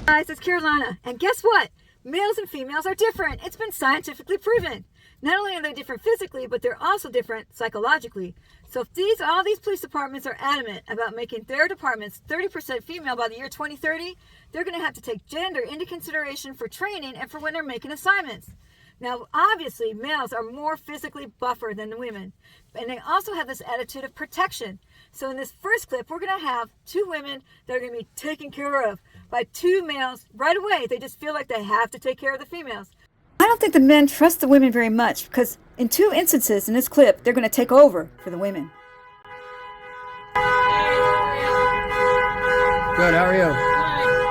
Guys, it's Carolina, and guess what? Males and females are different. It's been scientifically proven. Not only are they different physically, but they're also different psychologically. So if all these police departments are adamant about making their departments 30% female by the year 2030, they're going to have to take gender into consideration for training and for when they're making assignments. Now, obviously, males are more physically buffer than the women, and they also have this attitude of protection. So in this first clip, we're going to have two women that are going to be taken care of by two males right away. They just feel like they have to take care of the females. I don't think the men trust the women very much because in two instances in this clip, they're going to take over for the women. Good, how are you? Do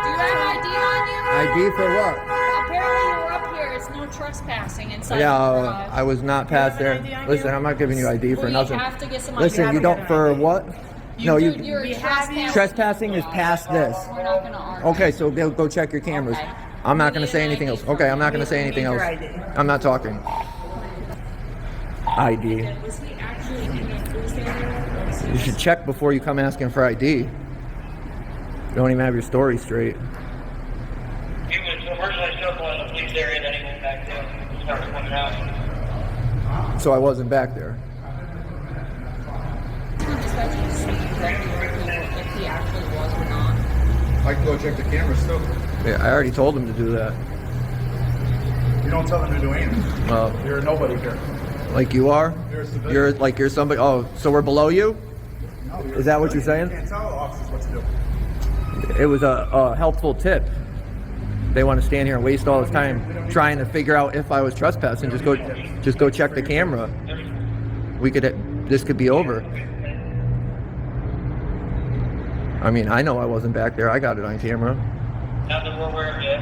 you have ID on you? ID for what? Apparently you were up here. It's no trespassing inside Yeah, the garage. I was not past there. Listen, I'm not giving you ID for nothing. You have to get some ID. Listen, you don't, for what? No, You're trespassing. Trespassing is past this. We're not going to argue. Okay, so go check your cameras. Okay. I'm not going to say anything else. Okay, I'm not going to say anything else. I'm not talking. ID. Was he actually in the police area? You should check before you come asking for ID. You don't even have your story straight. He was originally still in the police area, then he went back there and started coming out. So I wasn't back there. If he actually was or not. I can go check the cameras too. Yeah, I already told him to do that. You don't tell them to do anything. Well, You're a nobody here. like you are? You're a civilian. You're somebody. Oh, so we're below you? No, Is that what you're saying? You can't tell officers what to do. It was a helpful tip. They want to stand here and waste all this time trying to figure out if I was trespassing. Just go check the camera. This could be over. I mean, I know I wasn't back there. I got it on camera. Not that we're aware of yet.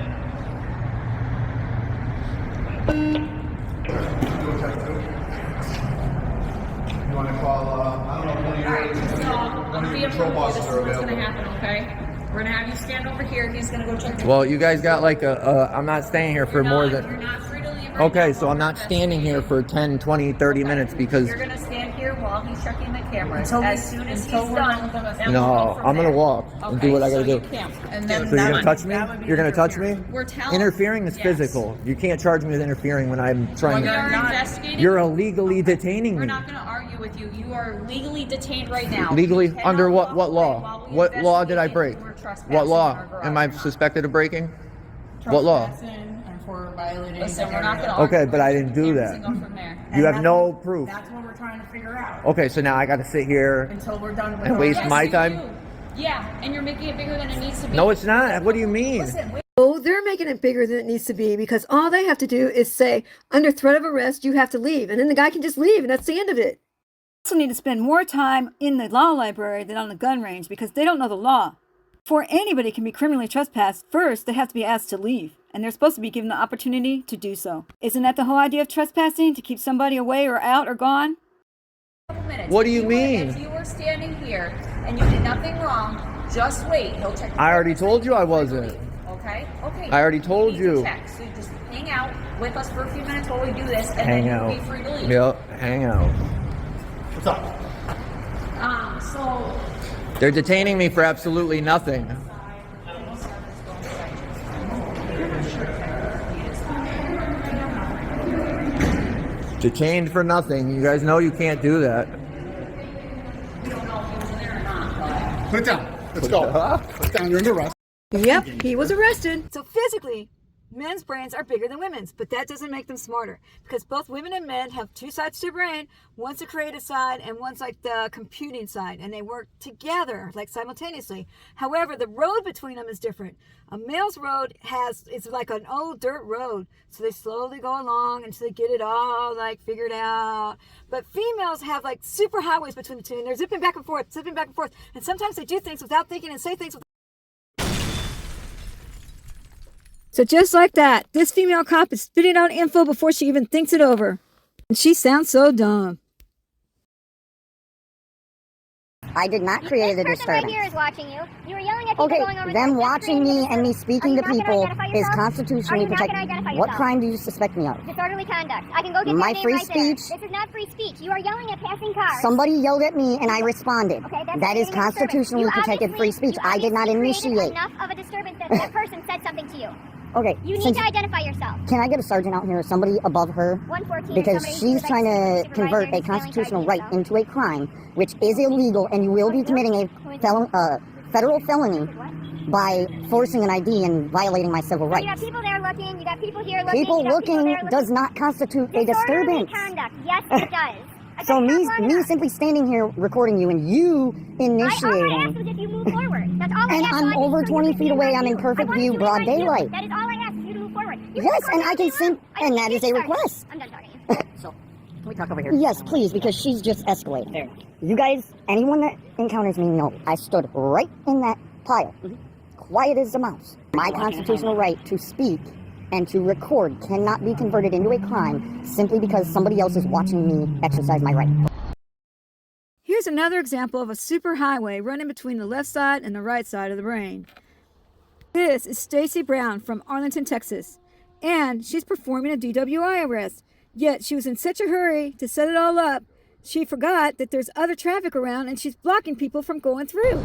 You want to call, I don't know, one of your, So, one of be your a patrol this bosses is are what's going to available. happen, okay? We're going to have you stand over here. He's going to go check the Well, you guys got like I'm not staying here for more You're than... not free to leave right Okay, now so while I'm we're not standing here for 10, 20, 30 minutes because... You're going to stand here while he's checking the cameras. Until As soon as he's we're done, done with then No, we'll go from I'm going to there. walk and do what I got to so do. you can't. And then So you're that gonna would- touch me? that would be You're gonna touch me? We're telling Interfering is yes. physical. You can't charge me with interfering when I'm trying We are to... investigating. You're illegally detaining We're me. not going to argue with you. You are legally detained right now. Legally? You cannot Under what walk away law? while we What law did I investigate break? if you were trespassing What in law our garage am I or not. suspected of breaking? What law? Trespassing and for violating. Listen, we're not going to Okay, argue. but I didn't do Cameras that. and go from there. You have no proof. That's what we're trying to figure out. Okay, so now I got to sit here. Until we're done with And our- waste Yes, my you time? do. Yeah, and you're making it bigger than it needs to be. No, it's not. What do you mean? Listen, wait. Oh, they're making it bigger than it needs to be because all they have to do is say, under threat of arrest, you have to leave. And then the guy can just leave, and that's the end of it. Also need to spend more time in the law library than on the gun range because they don't know the law. Before anybody can be criminally trespassed, first they have to be asked to leave, and they're supposed to be given the opportunity to do so. Isn't that the whole idea of trespassing, to keep somebody away or out or gone? Minutes. What do you If mean? If you were standing here and you did nothing wrong, just wait. He'll check. I already told you I wasn't. Okay. Okay. I already told need to you. check. So you just hang out with us for a few minutes while we do this, and Hang then out. you'll be free to leave. Yep, hang out. What's up? So They're detaining me for absolutely nothing. Detained for nothing. You guys know you can't do that. Put it down. Let's go. Put it down. You're under arrest. Yep, he was arrested. So physically, men's brains are bigger than women's, but that doesn't make them smarter because both women and men have two sides to their brain. One's the creative side and one's like the computing side, and they work together like simultaneously. However, the road between them is different. A male's road is like an old dirt road, so they slowly go along until they get it all like figured out. But females have like super highways between the two, and they're zipping back and forth, and sometimes they do things without thinking and say things without. So just like that, this female cop is spitting out info before she even thinks it over. And she sounds so dumb. I did not create a This person disturbance. right here is watching you. You were yelling at people Okay, going over them there. watching me and me speaking to people is constitutionally Are you not protected. gonna identify What yourself? crime do you suspect me of? Disorderly conduct. I can go get My that name free right there. speech? This is not free speech. You are yelling at passing cars. Somebody yelled at me and I responded. Okay, that's That is creating a disturbance. constitutionally You protected free obviously- speech. I did not you obviously created initiate. enough of a disturbance that that person said something to you. Okay, You need since- to identify yourself. can I get a sergeant out here or somebody above her? 114 Because is somebody she's who's trying to supervisor convert and a he's failing constitutional charges, right so. into a crime, which is illegal, and you will be committing a federal felony by forcing an ID and violating my civil So you got rights. people there looking, you got people here looking. People you got looking there does not constitute a Disorderly disturbance. conduct. Yes, it does. So Okay, me not long enough. simply standing here recording you and you All I asked initiating, was if you move forward. That's all I and asked. I'm so I over just 20 wanted feet you away. to I'm in be perfect I wanted view, you to broad be my view. daylight. That is all I asked, is you to move forward. You Yes, can and record I can all day long. send, I and just that need is a to start. request. I'm done talking to you. So, can we talk over here? Yes, please, because she's just escalated. There. You guys, anyone that encounters me, know I stood right in that pile, quiet as a mouse. My constitutional right to speak and to record cannot be converted into a crime simply because somebody else is watching me exercise my right. Here's another example of a superhighway running between the left side and the right side of the brain. This is Stacy Brown from Arlington, Texas, and she's performing a DWI arrest. Yet she was in such a hurry to set it all up, she forgot that there's other traffic around and she's blocking people from going through.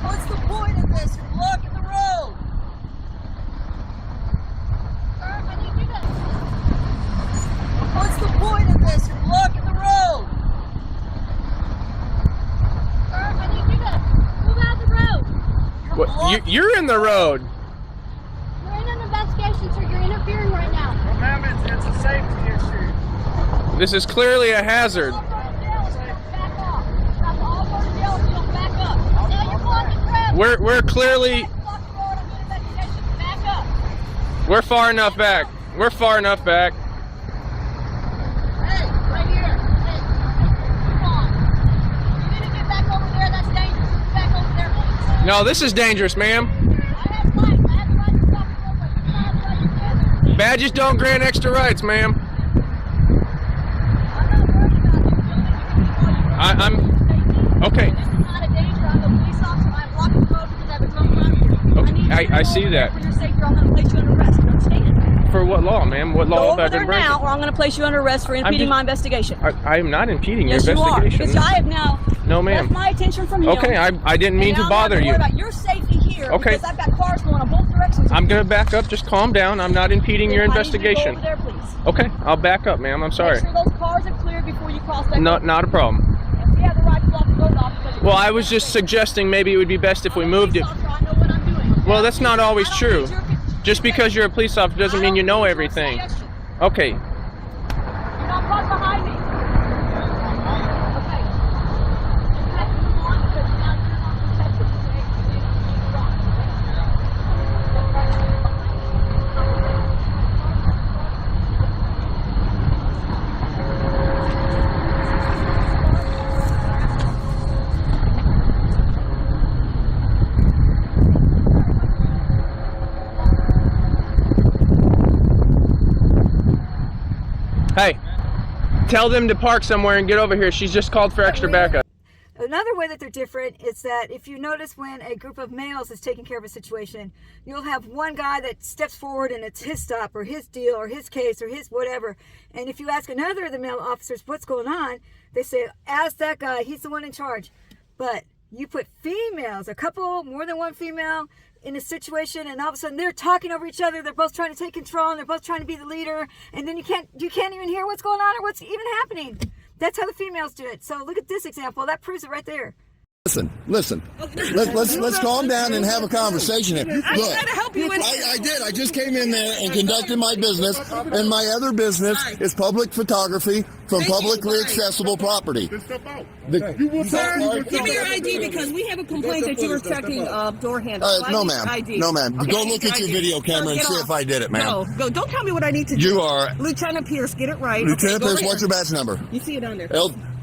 What's the point of this? You're blocking the road. What's the point of this? You're blocking the road. Move out the road. What, you're in the road. We're in an investigation, sir. You're interfering right now. Well, ma'am, it's a safety issue. This is clearly a hazard. Back off. That's all for the jail. You'll back up. Now you're blocking the road. We're clearly Block the road. I'm doing an investigation. Back up. we're far enough back. We're far enough back. Hey, right here. Hey, come on. You need to get back over there. That's dangerous. Get back over there, please. No, this is dangerous, ma'am. I have rights. I have the right to block the roadway. You don't have the right to do that. Badges don't grant extra rights, ma'am. I'm not worried about you. I'm okay. This is not a danger. I'm a police officer. I'm blocking the road because I have a drunk driver. Okay, need you to I go see over that. there for your safety, or I'm going to place you under arrest. You understand? For what law, ma'am? What law Go have over I there been breaking? now, or I'm going to place you under arrest for impeding just- my investigation. I am not impeding Yes, your you are. investigation. Because I have now No, ma'am. left my attention from him. Okay, I didn't mean and to now bother I'm you. worried about your safety here. Okay. Because I've got cars going in both directions. I'm gonna back up. Just calm down. I'm not impeding your I need you to go investigation. over there, please. Okay, I'll back up, ma'am. I'm sorry. Make sure those cars are cleared before you cross that No, road. not a problem. And we have the right to block the road off because Well, I was just suggesting maybe it would be best if we moved it. I know what I'm doing. Okay? Well, that's not always I don't true. need your- Just because you're a police officer doesn't mean you know everything. Okay. You're not right behind me. Okay. You have to move on because now you're not protected. Okay? You need to run. Hey, tell them to park somewhere and get over here. She's just called for extra backup. Another way that they're different is that if you notice when a group of males is taking care of a situation, you'll have one guy that steps forward and it's his stop or his deal or his case or his whatever. And if you ask another of the male officers what's going on, they say, ask that guy, he's the one in charge. But you put females, a couple, more than one female, in a situation, and all of a sudden they're talking over each other. They're both trying to take control, and they're both trying to be the leader. And then you can't even hear what's going on or what's even happening. That's how the females do it. So look at this example. That proves it right there. Listen. Let's calm down and have a conversation here. Look, I did. I just came in there and conducted my business, and my other business is public photography from publicly accessible property. Sir, give me your ID because we have a complaint that you were checking door handles. No, ma'am. Go look at your video camera and see if I did it, ma'am. Go. Don't tell me what I need to do. You are Lieutenant Pierce. Get it right. Lieutenant Okay, Pierce. go What's your badge number? You see it on there.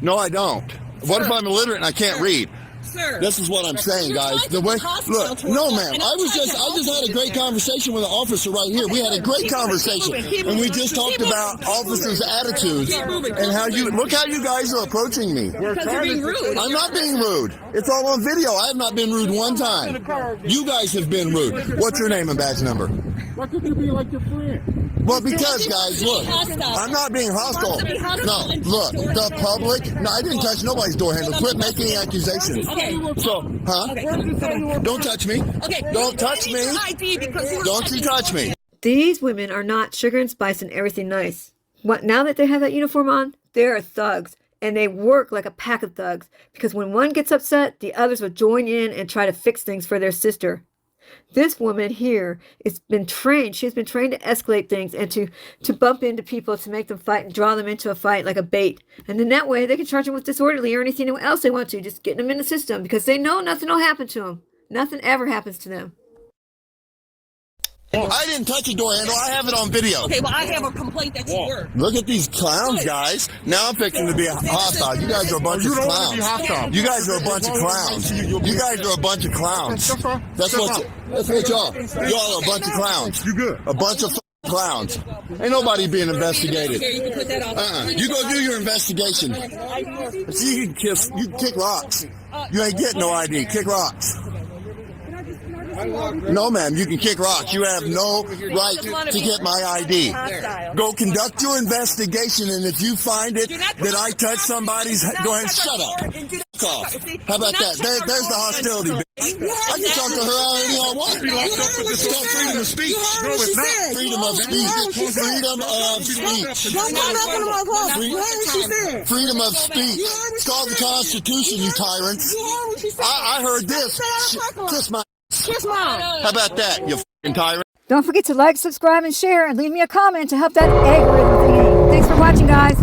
No, I don't. What if I'm illiterate and I can't read? Sir. This is what I'm saying, guys. The way, look, no, ma'am. I just had a great conversation with an officer right here. We had a great conversation, and we just talked about officers' attitudes and how look how you guys are approaching me. Because you're being rude. I'm not being rude. It's all on video. I have not been rude one time. You guys have been rude. What's your name and badge number? Why couldn't you be like your friend? Well, because, guys, look, I'm not being hostile. No, look, the public, no, I didn't touch nobody's door handle. Quit making accusations. Okay. So, huh? Don't touch me. Okay. Don't touch me. Don't you touch me. These women are not sugar and spice and everything nice. Now that they have that uniform on, they are thugs. And they work like a pack of thugs. Because when one gets upset, the others will join in and try to fix things for their sister. This woman here has been trained. She's been trained to escalate things and to bump into people to make them fight and draw them into a fight like a bait. And then that way they can charge them with disorderly or anything else they want to, just getting them in the system because they know nothing will happen to them. Nothing ever happens to them. I didn't touch a door handle. I have it on video. Okay, well, I have a complaint that you were. Look at these clowns, guys. Now I'm fixing to be hostile. You guys are a bunch of clowns. You guys are a bunch of clowns. You guys are a bunch of clowns. That's what y'all. Y'all are a bunch of clowns. You good? A bunch of clowns. Ain't nobody being investigated. Here, you can put that off. You go do your investigation. See, you can kick rocks. You ain't getting no ID. Kick rocks. No, ma'am, you can kick rocks. You have no right to get my ID. Go conduct your investigation, and if you find it that I touch somebody's, go ahead and shut up. Fuck off. How about that? There's the hostility, bitch. I can talk to her out any I want. It's called freedom of speech. No, it's not. Freedom of speech. Freedom of speech. Freedom of speech. It's called the Constitution, you tyrants. I heard this. Kiss my. Kiss mom. How about that, you f***ing tyrant? Don't forget to like, subscribe, and share, and leave me a comment to help that algorithm thingy. Thanks for watching, guys.